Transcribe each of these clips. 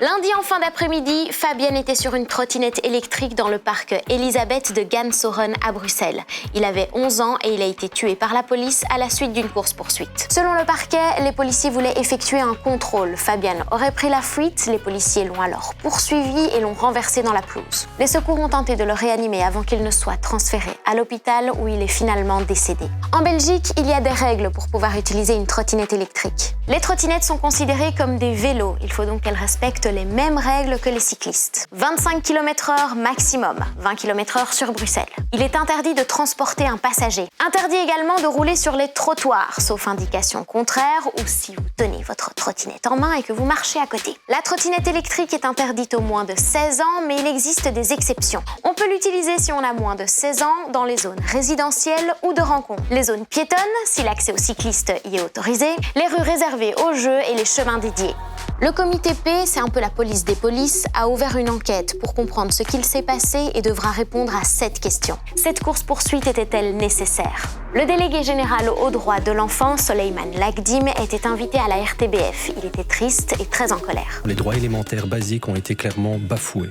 Lundi en fin d'après-midi, Fabian était sur une trottinette électrique dans le parc Elisabeth de Gansoren à Bruxelles. Il avait 11 ans et il a été tué par la police à la suite d'une course-poursuite. Selon le parquet, les policiers voulaient effectuer un contrôle. Fabian aurait pris la fuite, les policiers l'ont alors poursuivi et l'ont renversé dans la pelouse. Les secours ont tenté de le réanimer avant qu'il ne soit transféré à l'hôpital où il est finalement décédé. En Belgique, il y a des règles pour pouvoir utiliser une trottinette électrique. Les trottinettes sont considérées comme des vélos. Il faut donc qu'elles respectent les mêmes règles que les cyclistes. 25 km/h maximum, 20 km/h sur Bruxelles. Il est interdit de transporter un passager. Interdit également de rouler sur les trottoirs, sauf indication contraire ou si vous tenez votre trottinette en main et que vous marchez à côté. La trottinette électrique est interdite aux moins de 16 ans, mais il existe des exceptions. On peut l'utiliser si on a moins de 16 ans dans les zones résidentielles ou de rencontres. Les zones piétonnes, si l'accès aux cyclistes y est autorisé, les rues réservées aux jeux et les chemins dédiés. Le comité P, c'est un peu la police des polices, a ouvert une enquête pour comprendre ce qu'il s'est passé et devra répondre à cette question. Cette course-poursuite était-elle nécessaire? Le délégué général aux droits de l'enfant, Soleiman Lagdim, était invité à la RTBF. Il était triste et très en colère. Les droits élémentaires basiques ont été clairement bafoués.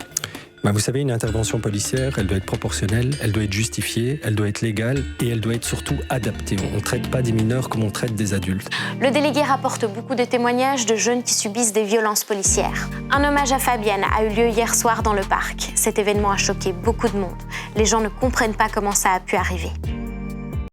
Vous savez, une intervention policière, elle doit être proportionnelle, elle doit être justifiée, elle doit être légale et elle doit être surtout adaptée. On ne traite pas des mineurs comme on traite des adultes. Le délégué rapporte beaucoup de témoignages de jeunes qui subissent des violences policières. Un hommage à Fabian a eu lieu hier soir dans le parc. Cet événement a choqué beaucoup de monde. Les gens ne comprennent pas comment ça a pu arriver.